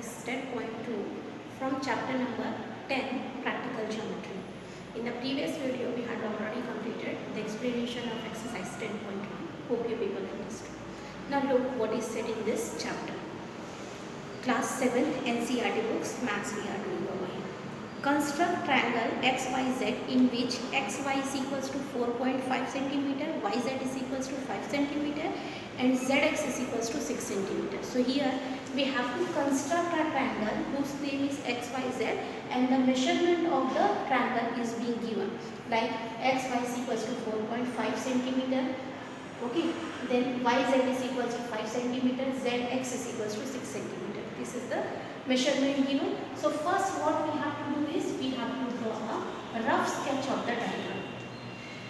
exercise 10.2 from chapter number 10, practical geometry. In the previous video, we had already completed the explanation of exercise 10.1. Hope you people understood. Now look what is said in this chapter. Class 7th NCERT books, Maths we are doing over here. Construct triangle XYZ in which XY is equals to 4.5 cm, YZ is equals to 5 cm and ZX is equals to 6 cm. So here we have to construct a triangle whose name is XYZ and the measurement of the triangle is being given. Like XY is equals to 4.5 cm. Okay, then YZ is equals to 5 cm, ZX is equals to 6 cm. This is the measurement given. So first what we have to do is we have to draw a rough sketch of the diagram.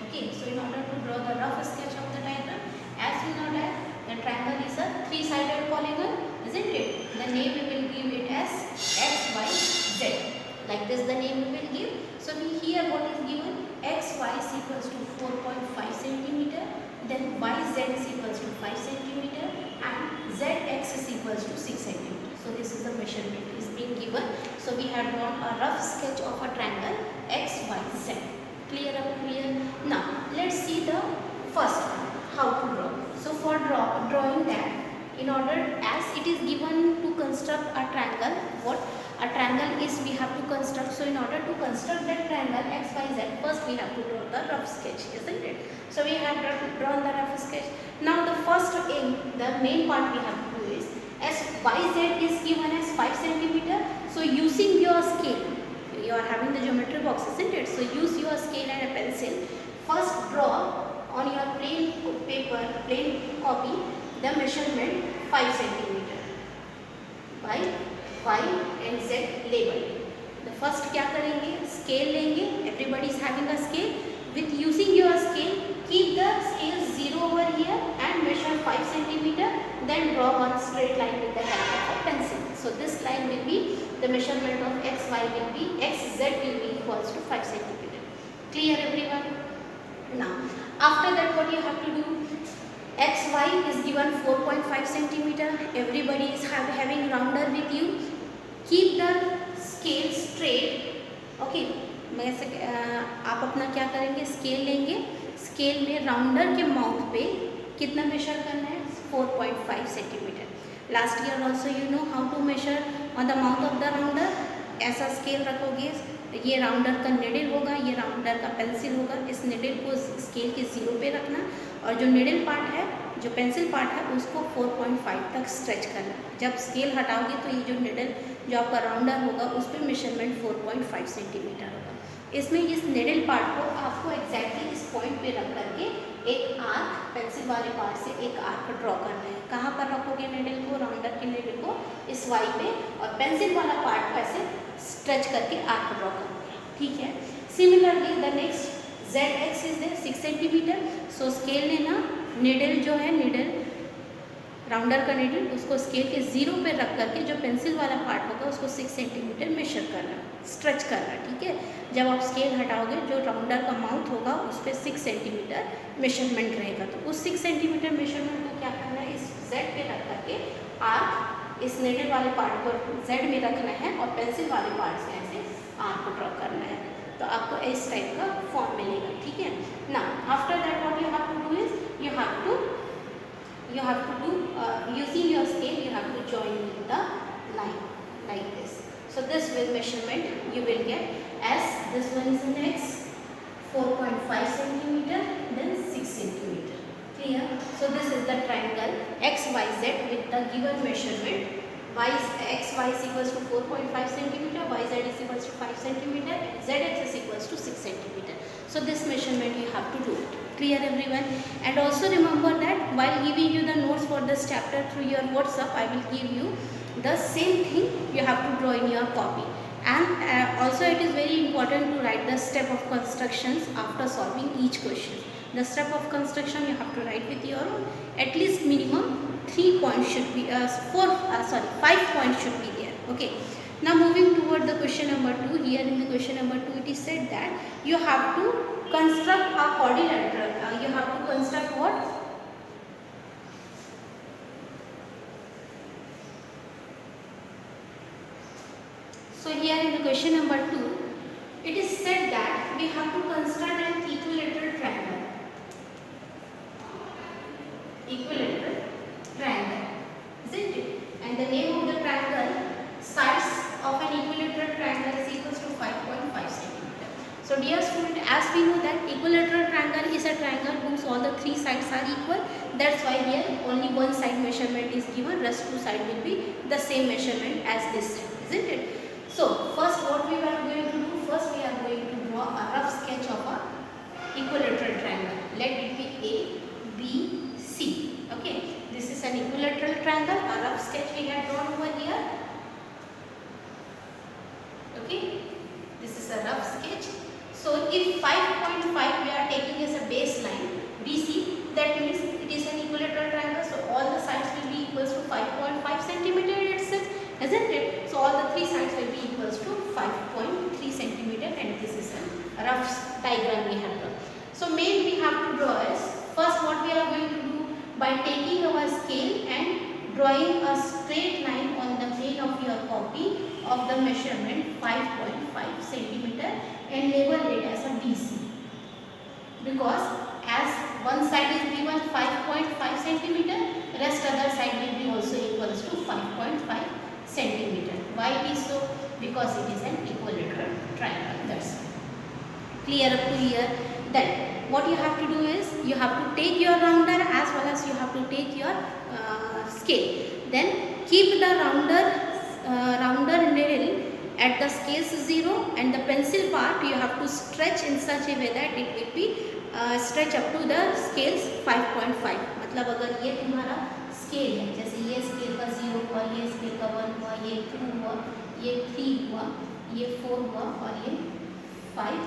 Okay, so in order to draw the rough sketch of the diagram, as we know that the triangle is a three-sided polygon, isn't it? The name we will give it as X, Y, Z. Like this the name we will give. So we here what is given? X, Y is equals to 4.5 cm, then Y, Z is equals to 5 cm and Z, X is equals to 6 cm. So this is the measurement is being given. So we have drawn a rough sketch of a triangle X, Y, Z. Clear up, clear? Now let's see the first one, how to draw. So for drawing that, in order as it is given to construct a triangle, what a triangle is we have to construct. So in order to construct that triangle X, Y, Z, first we have to draw the rough sketch, isn't it? So we have drawn the rough sketch. Now the first aim, the main part we have to do is as YZ is given as 5 cm. So using your scale, you are having the geometry box, isn't it? So use your scale and a pencil. First draw on your plain paper, plain copy, the measurement 5 cm by Y and Z label. The first क्या करेंगे? Scale लेंगे. Everybody is having a scale. With using your scale, keep the scale 0 over here and measure 5 cm. Then draw one straight line with the help of a pencil. So this line will be the measurement of X, Y will be X, Z will be equals to 5 cm. Clear everyone? Now after that what you have to do? X, Y is given 4.5 cm. Everybody is having rounder with you. Keep the scale straight. Okay. आप अपना क्या करेंगे? Scale लेंगे. Scale में rounder के mouth पे कितना major करना है? 4.5 centimetre. Last year also you know how to measure on the mouth of the rounder. ऐसा स्केल रखोगे, ये राउंडर का निडल होगा, ये राउंडर का पेंसिल होगा. इस निडल को स्केल के 0 पे रखना और जो निडल पार्ट है, जो पेंसिल पार्ट है, उसको 4.5 तक स्ट्रेच करना. जब स्केल हटाओगे तो ये जो निडल जो आपका राउंडर होगा उस पर मेजरमेंट 4.5 सेंटीमीटर होगा. इसमें इस निडल पार्ट को आपको एग्जैक्टली इस पॉइंट पे रख करके एक आर्क, पेंसिल वाले पार्ट से एक आर्क ड्रॉ करना है. कहाँ पर रखोगे निडल को? राउंडर के निडल को इस वाई पे और पेंसिल वाला पार्ट को ऐसे स्ट्रेच करके आर्क ड्रॉ करना है. ठीक है. Similarly the next ZX is there 6 centimetre. So scale लेना, निडल जो है, निडल राउंडर का निडल, उसको स्केल के 0 पे रख करके जो पेंसिल वाला पार्ट होगा उसको 6 सेंटीमीटर मेजर करना, स्ट्रेच करना. ठीक है. जब आप स्केल हटाओगे जो राउंडर का माउथ होगा उस पर 6 सेंटीमीटर मेजरमेंट रहेगा. तो उस 6 सेंटीमीटर मेजरमेंट को क्या करना है? इस Z पे रख करके आर्क इस निडल वाले पार्ट पर Z में रखना है और पेंसिल वाले पार्ट से ऐसे आर्क ड्रॉ करना है. तो आपको इस टाइप का फॉर्म मिलेगा. ठीक है ना. After that what you have to do is you have to do using your scale you have to join the line like this. So this with measurement you will get as this one is an X 4.5 centimeter then 6 centimeter. Clear? So this is the triangle XYZ with the given measurement. XY is equals to 4.5 centimeter, YZ is equals to 5 centimeter and ZX is equals to 6 centimeter. So this measurement you have to do it. Clear everyone? And also remember that while giving you the notes for this chapter through your WhatsApp, I will give you the same thing you have to draw in your copy. And also it is very important to write the step of constructions after solving each question. The step of construction you have to write with your at least minimum 3 points should be 5 points should be there. Okay. Now moving toward the question number 2. Here in the question number 2 it is said that you have to construct a quadrilateral. You have to construct what? So here in the question number 2, it is said that we have to construct an equilateral triangle. Equilateral triangle, isn't it? And the name of the triangle, sides of an equilateral triangle is equals to 5.5 centimeter. So dear student, as we know that equilateral triangle is a triangle whose all the three sides are equal. That's why here only one side measurement is given, rest two sides will be the same measurement as this side, isn't it? So first what we are going to do, first we are going to draw a rough sketch of a equilateral triangle. Let it be A, B, C. Okay, this is an equilateral triangle, a rough sketch we have drawn over here. Okay, this is a rough sketch. So if 5.5 we are taking as a baseline BC, that means it is an equilateral triangle, so all the sides will be equals to 5.5 centimeter itself, isn't it? So all the three sides will be equals to 5.3 centimeter, and this is a rough diagram we have drawn. So main we have to draw is, first what we are going to do, by taking our scale and drawing a straight line on the plane of your copy of the measurement 5.5 centimeter and label it as a BC, because as one side is given 5.5 centimeter, rest other side will be also equals to 5.5 centimeter. Why it is so? Because it is an equilateral triangle. That's clear up to here. Then what you have to do is, you have to take your rounder as well as you have to take your scale. Then keep the rounder needle at the scale 0, and the pencil part you have to stretch in such a way that it will be stretch up to the scales 5.5. मतलब अगर ये तुम्हारा scale है, जैसे ये scale का 0 हुआ, ये स्केल का 1 हुआ, ये 2 हुआ, ये 3 हुआ, ये 4 हुआ और ये 5,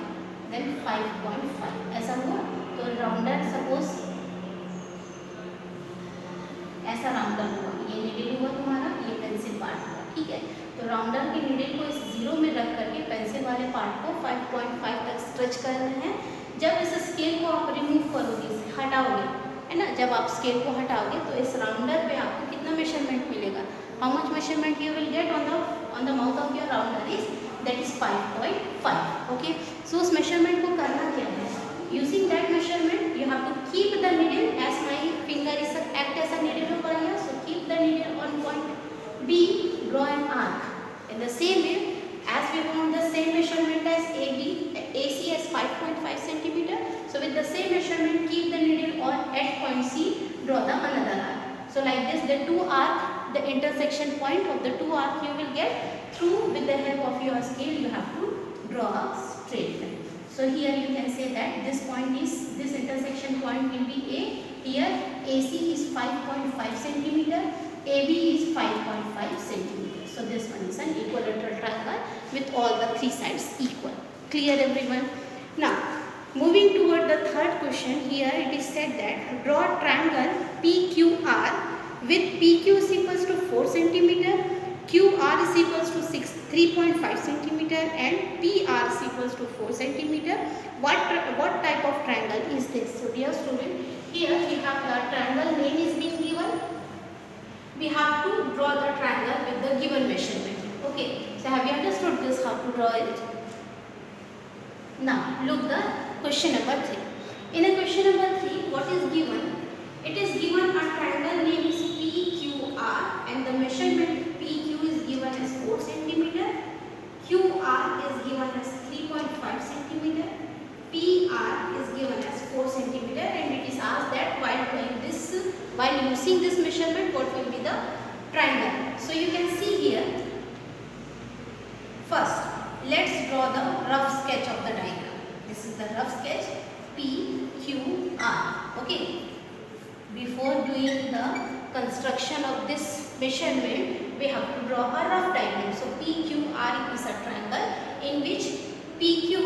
देन 5.5 ऐसा हुआ. तो राउंडर सपोज ऐसा राउंडर हुआ, ये नीडल हुआ तुम्हारा, ये पेंसिल पार्ट हुआ. ठीक है, तो राउंडर के नीडल को इस 0 में रख करके पेंसिल वाले पार्ट को 5.5 तक स्ट्रेच करना है. जब इस स्केल को आप रिमूव करोगे, हटाओगे, है ना, जब आप स्केल को हटाओगे तो इस राउंडर पे आपको कितना मेजरमेंट मिलेगा, how much measurement you will get on the mouth of your rounder is, that is 5.5. Okay, so उस मेजरमेंट को करना क्या है, using that measurement you have to keep the needle as my finger is act as a needle over here, so keep the needle on point B, draw an arc. In the same way, as we want the same measurement as AC as 5.5 centimeter, so with the same measurement, keep the needle on at point C, draw the another arc. So like this, the two arc, the intersection point of the two arc you will get through. With the help of your scale, you have to draw a straight line. So here you can say that this point is, this intersection point will be A. Here AC is 5.5 centimeter, AB is 5.5 centimeter. So this one is an equilateral triangle with all the three sides equal. Clear everyone? Now moving toward the third question, here it is said that draw a triangle PQR with PQ is equals to 4 centimeter, QR is equals to 3.5 centimeter and PR is equals to 4 centimeter. What type of triangle is this? So dear student, here we have the triangle name is being given. We have to draw the triangle with the given measurement. Okay, so have you understood this, how to draw it? Now look the question number 3. In a question number 3, what is given? It is given a triangle name is PQR and the measurement PQ is given as 4 centimeter, QR is given as 3.5 centimeter, PR is given as 4 centimeter, and it is asked that while using this measurement, what will be the triangle. So you can see here, first let's draw the rough sketch of the diagram. This is the rough sketch PQR. Okay, before doing the construction of this measurement, we have to draw a rough diagram. So PQR is a triangle in which P to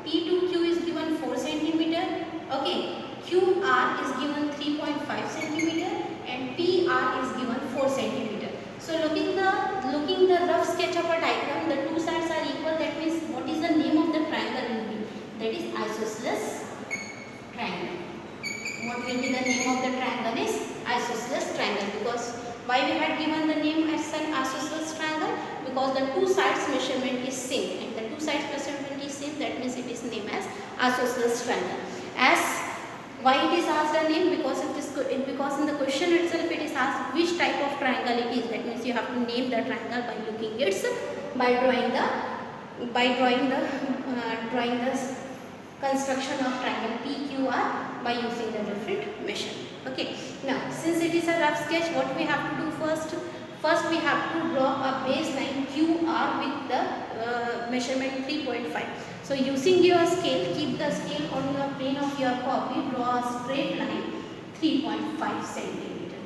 Q is given 4 centimeter. Okay, QR is given 3.5 centimeter and PR is given 4 centimeter. So looking the rough sketch of a diagram, the two sides are equal. That means what is the name of the triangle will be? That is isosceles triangle. What will be the name of the triangle is isosceles triangle. Because why we had given the name as an isosceles triangle? because the two sides measurement is same, and the two sides measurement is same, that means it is named as isosceles triangle. As why it is asked a name? Because because in the question itself it is asked which type of triangle it is. That means you have to name the triangle by looking its drawing the construction of triangle PQR by using the different measurement. Okay. Now, since it is a rough sketch, what we have to do first? First, we have to draw a baseline QR with the measurement 3.5. So, using your scale, keep the scale on your plane of your copy. Draw a straight line 3.5 centimeter.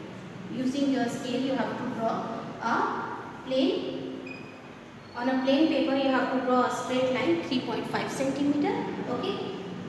Using your scale, you have to draw a plane. On a plain paper, you have to draw a straight line 3.5 centimeter. Okay,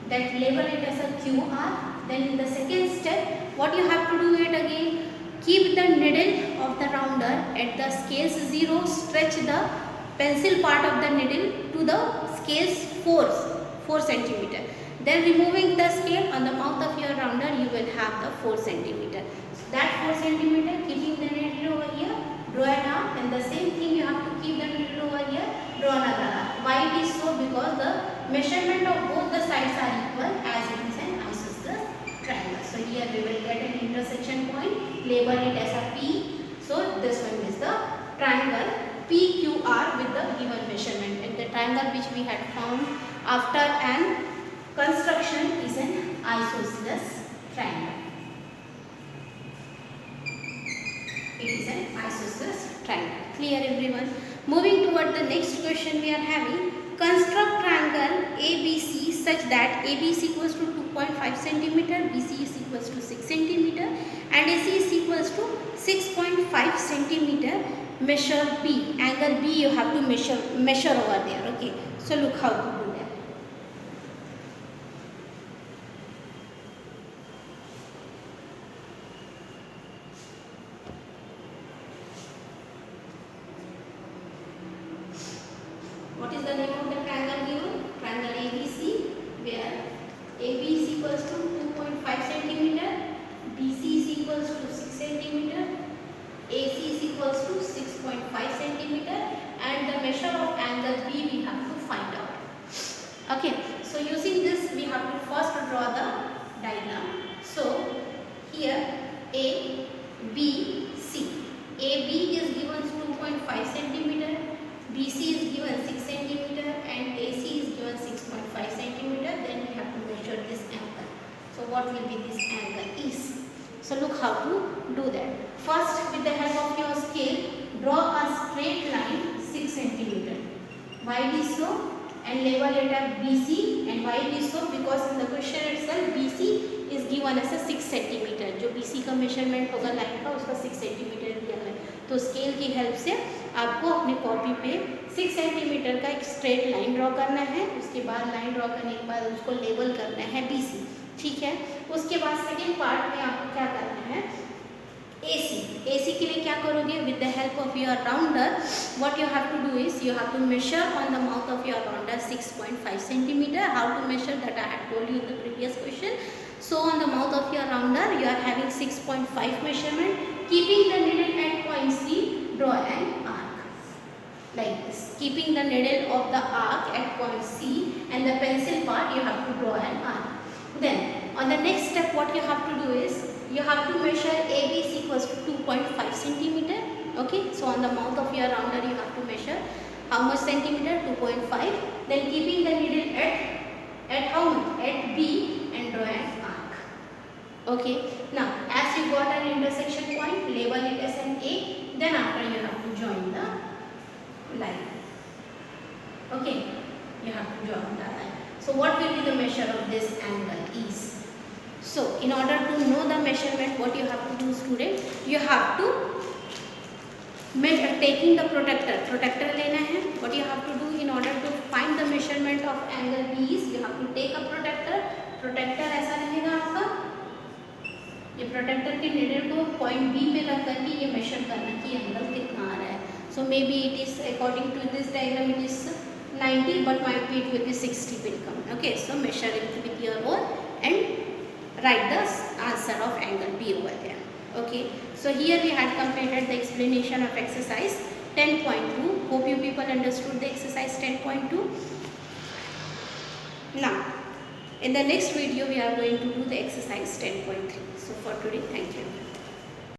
that label it as a QR. Then in the second step, what you have to do it again, keep the needle of the rounder at the scales 0, stretch the pencil part of the needle to the scales 4 centimeter. Then removing the scale on the mouth of your rounder, you will have the 4 centimeter. So that 4 centimeter, keeping the needle over here, draw an arc, and the same thing you have to keep the needle over here, draw another arc. Why it is so? Because the measurement of both the sides are equal as it is an isosceles triangle. So here we will get an intersection point, label it as a P. So this one is the triangle PQR with the given measurement, and the triangle which we had found after an construction is an isosceles triangle. It is an isosceles triangle. Clear everyone? Moving toward the next question we are having. Construct triangle ABC such that AB is equals to 2.5 centimeter, BC is equals to 6 centimeter, and AC is equals to 6.5 centimeter. Measure B. Angle B you have to measure over there. Okay. So look how to do that. What is the name of the triangle given? Triangle ABC, where AB is equals to 2.5 centimeter, BC is equals to 6 centimeter, AC is equals to 6.5 centimeter, and the measure of angle B we have to find out. Okay, so using this we have to first draw the diagram. So here A, B, C. AB is given 2.5 centimeter, BC is given 6 centimeter, and AC is given 6.5 centimeter. Then we have to measure this angle. So what will be this angle is? So look how to do that. First, with the help of your scale, draw a straight line 6 centimeter. Why it is so? And label it as BC. And why it is so? Because in the question itself, BC is given as a 6 centimeter. जो BC का measurement होगा line का, उसका 6 centimeter दिया है. तो scale की help से आपको अपनी कॉपी पे 6 सेंटीमीटर का एक स्ट्रेट लाइन ड्रॉ करना है. उसके बाद लाइन ड्रॉ करने के बाद उसको लेबल करना है BC. ठीक है. उसके बाद सेकेंड पार्ट में आपको क्या करना है? AC. AC के लिए क्या करोगे? With the help of your rounder, what you have to do is you have to measure on the mouth of your rounder 6.5 centimeter. How to measure that I had told you in the previous question. So on the mouth of your rounder you are having 6.5 measurement. Keeping the needle at point C, draw an arc like this. Keeping the needle of the arc at point C and the pencil part you have to draw an arc. Then on the next step what you have to do is you have to measure AB is equals to 2.5 centimeter. Okay, so on the mouth of your rounder you have to measure how much centimeter? 2.5. Then keeping the needle at how much? At B, and draw an arc. Okay, now as you got an intersection point, label it as an A. Then after you have to join the line. Okay, you have to join the line. So what will be the measure of this angle is? So in order to know the measurement, what you have to do, student, you have to measure taking the protractor लेना है. What you have to do in order to find the measurement of angle B is you have to take a protractor ऐसा रहेगा आपका. ये protractor के needle को point B पे रख करके ये measure करना कि angle कितना आ रहा है. So maybe it is according to this diagram it is 90, but might be it will be 60 will come. Okay, so measure it with your own and write the answer of angle B over there. Okay, so here we had completed the explanation of exercise 10.2. Hope you people understood the exercise 10.2. Now, in the next video we are going to do the exercise 10.3. So for today, thank you.